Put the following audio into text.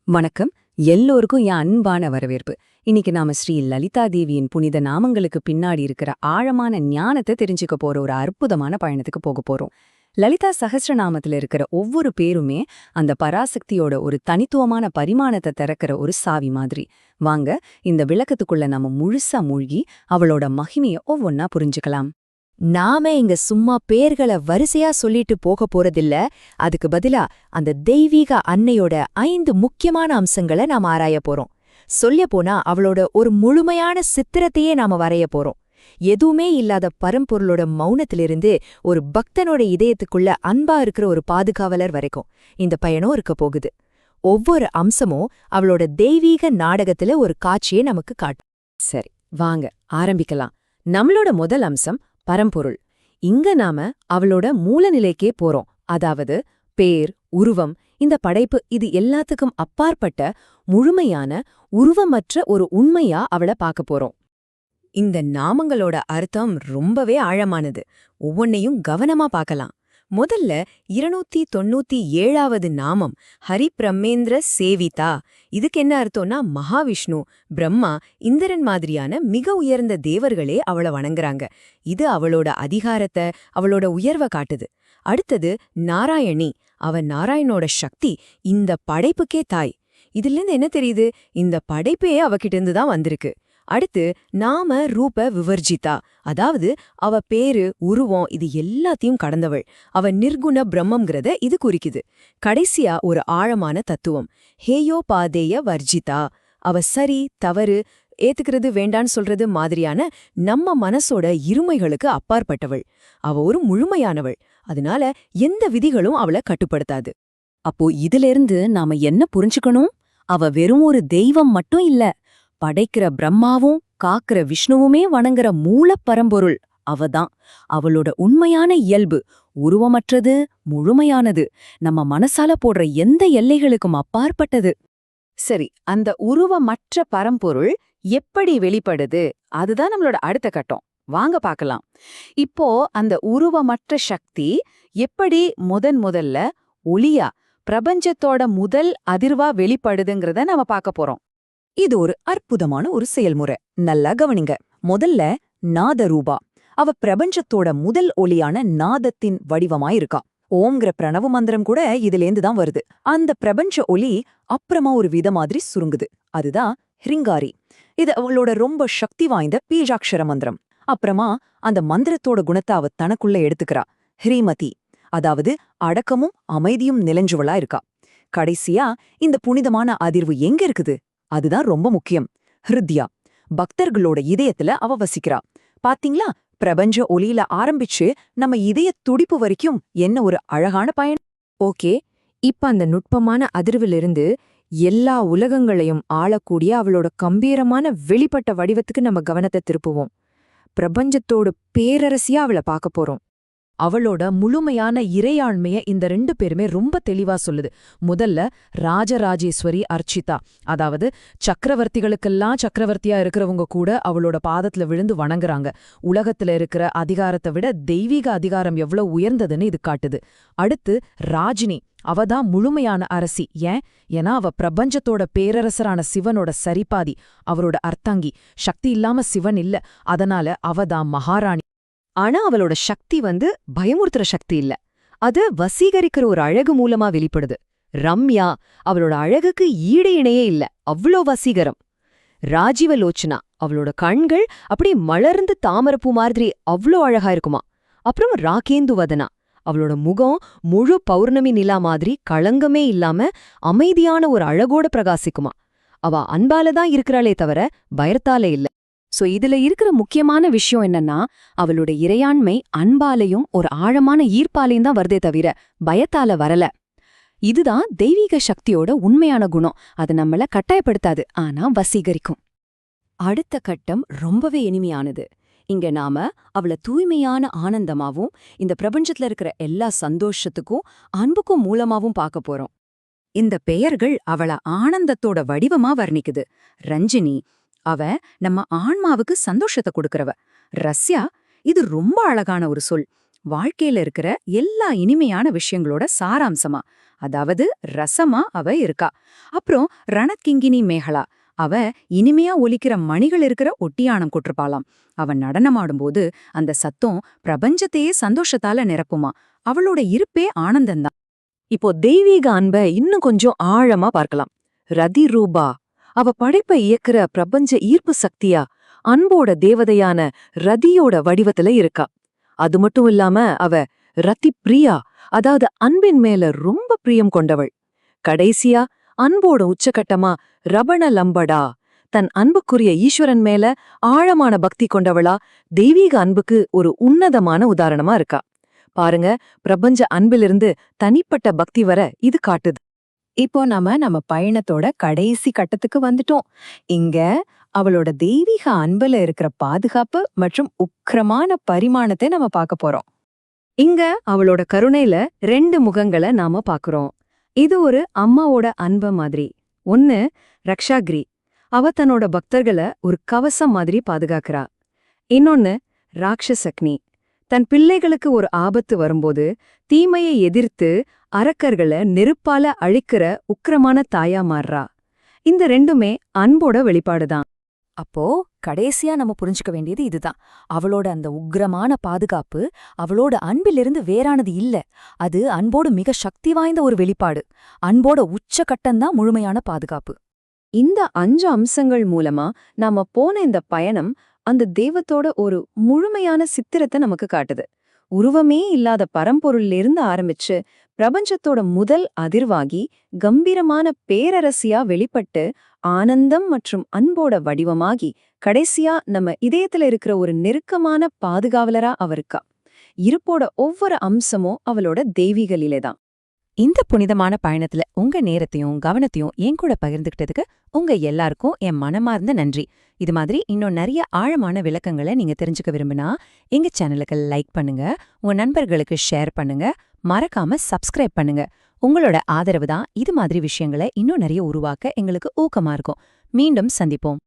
வணக்கம். எல்லோருக்கும் என் அன்பான வரவேற்பு. இன்னைக்கு நாம ஸ்ரீ லலிதா தேவியின் புனித நாமங்களுக்கு பின்னாடி இருக்கிற ஆழமான ஞானத்தை தெரிஞ்சுக்க போற ஒரு அற்புதமான பயணத்துக்கு போக போறோம். லலிதா சகஸ்ரநாமத்துல இருக்கிற ஒவ்வொரு பேருமே அந்த பராசக்தியோட ஒரு தனித்துவமான பரிமாணத்தை திறக்கிற ஒரு சாவி மாதிரி. வாங்க, இந்த விளக்கத்துக்குள்ள நம்ம முழுசா மூழ்கி அவளோட மகிமையை ஒவ்வொன்னா புரிஞ்சுக்கலாம். நாம இங்க சும்மா பேர்கள வரிசையா சொல்லிட்டு போக போறதில்ல. அதுக்கு பதிலா அந்த தெய்வீக அன்னையோட 5 முக்கியமான அம்சங்களை நாம ஆராய போறோம். போனா அவளோட ஒரு முழுமையான சித்திரத்தையே நாம வரைய போறோம். எதுவுமே இல்லாத பரம்பொருளோட மௌனத்திலிருந்து ஒரு பக்தனோட இதயத்துக்குள்ள அன்பா இருக்கிற ஒரு பாதுகாவலர் வரைக்கும் இந்த பயணம் இருக்க போகுது. ஒவ்வொரு அம்சமும் அவளோட தெய்வீக நாடகத்துல ஒரு காட்சியை நமக்கு காட்டும். சரி, வாங்க ஆரம்பிக்கலாம். நம்மளோட முதல் அம்சம் பரம்பொருள். இங்க நாம அவளோட மூலநிலைக்கே போறோம். அதாவது பேர், உருவம், இந்த படைப்பு, இது எல்லாத்துக்கும் அப்பாற்பட்ட முழுமையான உருவமற்ற ஒரு உண்மையா அவளை பார்க்க போறோம். இந்த நாமங்களோட அர்த்தம் ரொம்பவே ஆழமானது. ஒவ்வொன்னையும் கவனமா பார்க்கலாம். முதல்ல 297வது நாமம் ஹரிபிரம்மேந்திர சேவிதா. இதுக்கு என்ன அர்த்தம்னா, மகாவிஷ்ணு, பிரம்மா, இந்திரன் மாதிரியான மிக உயர்ந்த தேவர்களே அவளை வணங்குறாங்க. இது அவளோட அதிகாரத்தை, அவளோட உயர்வை காட்டுது. அடுத்தது நாராயணி. அவ நாராயணோட சக்தி, இந்த படைப்புக்கே தாய். இதுலேருந்து என்ன தெரியுது? இந்த படைப்பே அவகிட்ட இருந்து தான் வந்திருக்கு. அடுத்து நாம ரூப விவர்ஜிதா. அதாவது அவ பேரு, உருவம், இது எல்லாத்தையும் கடந்தவள். அவ நிர்குண பிரம்மம்ங்கிறத இது குறிக்குது. கடைசியா ஒரு ஆழமான தத்துவம், ஹேயோபாதேய வர்ஜிதா. அவ சரி, தவறு, ஏத்துக்கிறது, வேண்டான்னு சொல்றது மாதிரியான நம்ம மனசோட இருமைகளுக்கு அப்பாற்பட்டவள். அவ ஒரு முழுமையானவள். அதனால எந்த விதிகளும் அவளை கட்டுப்படுத்தாது. அப்போ இதிலிருந்து நாம என்ன புரிஞ்சுக்கணும்? அவ வெறும் ஒரு தெய்வம் மட்டும் இல்ல, படைக்கிற பிரம்மாவும் காக்கிற விஷ்ணுவுமே வணங்குற மூலப் பரம்பொருள் அவதான். அவளோட உண்மையான இயல்பு உருவமற்றது, முழுமையானது, நம்ம மனசால போடுற எந்த எல்லைகளுக்கும் அப்பாற்பட்டது. சரி, அந்த உருவமற்ற பரம்பொருள் எப்படி வெளிப்படுது? அதுதான் நம்மளோட அடுத்த கட்டம். வாங்க பார்க்கலாம். இப்போ அந்த உருவமற்ற சக்தி எப்படி முதல்ல ஒளியா பிரபஞ்சத்தோட முதல் அதிர்வா வெளிப்படுதுங்கிறத நாம பார்க்க போறோம். இது ஒரு அற்புதமான ஒரு செயல்முறை. நல்லா கவனிங்க. முதல்ல நாதரூபா. அவ பிரபஞ்சத்தோட முதல் ஒளியான நாதத்தின் வடிவமாயிருக்கா. ஓம்ங்கிற பிரணவ மந்திரம் கூட இதிலேந்து தான் வருது. அந்த பிரபஞ்ச ஒளி அப்புறமா ஒரு வித மாதிரி சுருங்குது. அதுதான் ஹிருங்காரி. இது அவளோட ரொம்ப சக்தி வாய்ந்த பீஜாட்சர மந்திரம். அப்புறமா அந்த மந்திரத்தோட குணத்தை அவ தனக்குள்ள எடுத்துக்கிறா. ஹ்ரீமதி, அதாவது அடக்கமும் அமைதியும் நிலைஞ்சுவளா இருக்கா. கடைசியா இந்த புனிதமான அதிர்வு எங்க இருக்குது? அதுதான் ரொம்ப முக்கியம். ஹிருத்யா, பக்தர்களோட இதயத்துல அவ வசிக்கிறா. பாத்தீங்களா? பிரபஞ்ச ஒளியில ஆரம்பிச்சு நம்ம இதய துடிப்பு வரைக்கும் என்ன ஒரு அழகான பயணம். ஓகே, இப்ப அந்த நுட்பமான அதிர்விலிருந்து எல்லா உலகங்களையும் ஆளக்கூடிய அவளோட கம்பீரமான வெளிப்பட்ட வடிவத்துக்கு நம்ம கவனத்தை திருப்புவோம். பிரபஞ்சத்தோட பேரரசியா அவளை பார்க்க போறோம். அவளோட முழுமையான இறையாண்மைய இந்த 2 பேருமே ரொம்ப தெளிவா சொல்லுது. முதல்ல ராஜராஜேஸ்வரி அர்ச்சிதா. அதாவது சக்கரவர்த்திகளுக்கெல்லாம் சக்கரவர்த்தியா இருக்கிறவங்க கூட அவளோட பாதத்துல விழுந்து வணங்குறாங்க. உலகத்துல இருக்கிற அதிகாரத்தை விட தெய்வீக அதிகாரம் எவ்வளவு உயர்ந்ததுன்னு இது காட்டுது. அடுத்து ராஜினி. அவதான் முழுமையான அரசி. ஏன்னா அவ பிரபஞ்சத்தோட பேரரசரான சிவனோட சரிபாதி, அவரோட அர்த்தாங்கி. சக்தி இல்லாம சிவன் இல்ல, அதனால அவதான் மகாராணி. ஆனா அவளோட சக்தி பயமுறுத்துற சக்தி இல்ல, அது வசீகரிக்கிற ஒரு அழகு மூலமா வெளிப்படுது. ரம்யா, அவளோட அழகுக்கு ஈடு இணையே இல்ல, அவ்வளோ வசீகரம். ராஜீவலோச்சனா, அவளோட கண்கள் அப்படி மலர்ந்து தாமரப்பூ மாதிரி அவ்வளோ அழகா இருக்குமா. அப்புறம் ராகேந்துவதனா, அவளோட முகம் முழு பௌர்ணமி நிலா மாதிரி களங்கமே இல்லாம அமைதியான ஒரு அழகோட பிரகாசிக்குமா. அவ அன்பாலதான் இருக்கிறாளே தவிர பயத்தால இல்ல. சோ இதுல இருக்கிற முக்கியமான விஷயம் என்னன்னா, அவளோட இறையாண்மை அன்பாலையும் ஒரு ஆழமான ஈர்ப்பாலையும் தான் வருதே தவிர பயத்தால வரல. இதுதான் தெய்வீக சக்தியோட உண்மையான குணம். அது நம்மள கட்டாயப்படுத்தாது, ஆனா வசீகரிக்கும். அடுத்த கட்டம் ரொம்பவே இனிமையானது. இங்க நாம அவள தூய்மையான ஆனந்தமாவும் இந்த பிரபஞ்சத்துல இருக்கிற எல்லா சந்தோஷத்துக்கும் அன்புக்கும் மூலமாவும் பார்க்க போறோம். இந்த பெயர்கள் அவள ஆனந்தத்தோட வடிவமா வர்ணிக்குது. ரஞ்சினி, அவ நம்ம ஆன்மாவுக்கு சந்தோஷத்தை கொடுக்கறவ. ரஸ்யா, இது ரொம்ப அழகான ஒரு சொல். வாழ்க்கையில இருக்கிற எல்லா இனிமையான விஷயங்களோட சாராம்சமா, அதாவது ரசமா அவ இருக்கா. அப்புறம் ரணத்கிங்கினி மேகலா, அவ இனிமையா ஒலிக்கிற மணிகள் இருக்கிற ஒட்டியானம் கொட்டிருப்பாளாம். அவன் நடனமாடும்போது அந்த சத்தம் பிரபஞ்சத்தையே சந்தோஷத்தால நிரப்புமா. அவளோட இருப்பே ஆனந்தந்தான். இப்போ தெய்வீக அன்பை இன்னும் கொஞ்சம் ஆழமா பார்க்கலாம். ரதி ரூபா, அவ படைப்பை இயக்குற பிரபஞ்ச ஈர்ப்பு சக்தியா அன்போட தேவதையான ரதியோட வடிவத்துல இருக்கா. அது மட்டும் இல்லாம அவ ரதி பிரியா, அதாவது அன்பின் மேல ரொம்ப பிரியம் கொண்டவள். கடைசியா அன்போட உச்சகட்டமா ரபண லம்படா, தன் அன்புக்குரிய ஈஸ்வரன் மேல ஆழமான பக்தி கொண்டவளா தெய்வீக அன்புக்கு ஒரு உன்னதமான உதாரணமா இருக்கா. பாருங்க, பிரபஞ்ச அன்பிலிருந்து தனிப்பட்ட பக்தி வர இது காட்டுது. இப்போ நம்ம பயணத்தோட கடைசி கட்டத்துக்கு வந்துட்டோம். இங்க அவளோட தெய்வீக அன்புல இருக்கிற பாதுகாப்பு மற்றும் உக்கிரமான பரிமாணத்தை நம்ம பார்க்க போறோம். இங்க அவளோட கருணையில 2 முகங்களை நாம பாக்குறோம். இது ஒரு அம்மாவோட அன்ப மாதிரி. ஒன்னு ரக்ஷாகிரி, அவ தன்னோட பக்தர்களை ஒரு கவசம் மாதிரி பாதுகாக்கிறா. இன்னொன்னு ராட்சசக்னி, தன் பிள்ளைகளுக்கு ஒரு ஆபத்து வரும்போது தீமையை எதிர்த்து அரக்கர்களை நெருப்பால அழிக்கிற உக்கிரமான தாயா மாறுறா. இந்த 2மே அன்போட வெளிப்பாடுதான். அப்போ கடைசியா நம்ம புரிஞ்சுக்க வேண்டியது இதுதான். அவளோட அந்த உக்கிரமான பாதுகாப்பு அவளோட அன்பிலிருந்து வேறானது இல்ல. அது அன்போடு மிக சக்தி வாய்ந்த ஒரு வெளிப்பாடு. அன்போட உச்சகட்டம்தான் முழுமையான பாதுகாப்பு. இந்த 5 அம்சங்கள் மூலமா நாம போன இந்த பயணம் அந்த தெய்வத்தோட ஒரு முழுமையான சித்திரத்தை நமக்கு காட்டுது. உருவமே இல்லாத பரம்பொருளிலிருந்து ஆரம்பிச்சு பிரபஞ்சத்தோட முதல் அதிர்வாகி கம்பீரமான பேரரசியா வெளிப்பட்டு ஆனந்தம் மற்றும் அன்போட வடிவமாகி கடைசியா நம்ம இதயத்துல இருக்கிற ஒரு நெருக்கமான பாதுகாவலரா அவருக்கா. இருப்போட ஒவ்வொரு அம்சமும் அவளோட தெய்வீக லீலைதான். இந்த புனிதமான பயணத்துல உங்க நேரத்தையும் கவனத்தையும் என் கூட பகிர்ந்துகிட்டதுக்கு உங்க எல்லாருக்கும் என் மனமார்ந்த நன்றி. இது மாதிரி இன்னும் நிறைய ஆழமான விளக்கங்களை நீங்க தெரிஞ்சுக்க விரும்பினா எங்க சேனலுக்கு லைக் பண்ணுங்க, உங்க நண்பர்களுக்கு ஷேர் பண்ணுங்க, மறக்காம சப்ஸ்கிரைப் பண்ணுங்க. உங்களோட ஆதரவு தான் இது மாதிரி விஷயங்களை இன்னும் நிறைய உருவாக்க எங்களுக்கு ஊக்கமா இருக்கும். மீண்டும் சந்திப்போம்.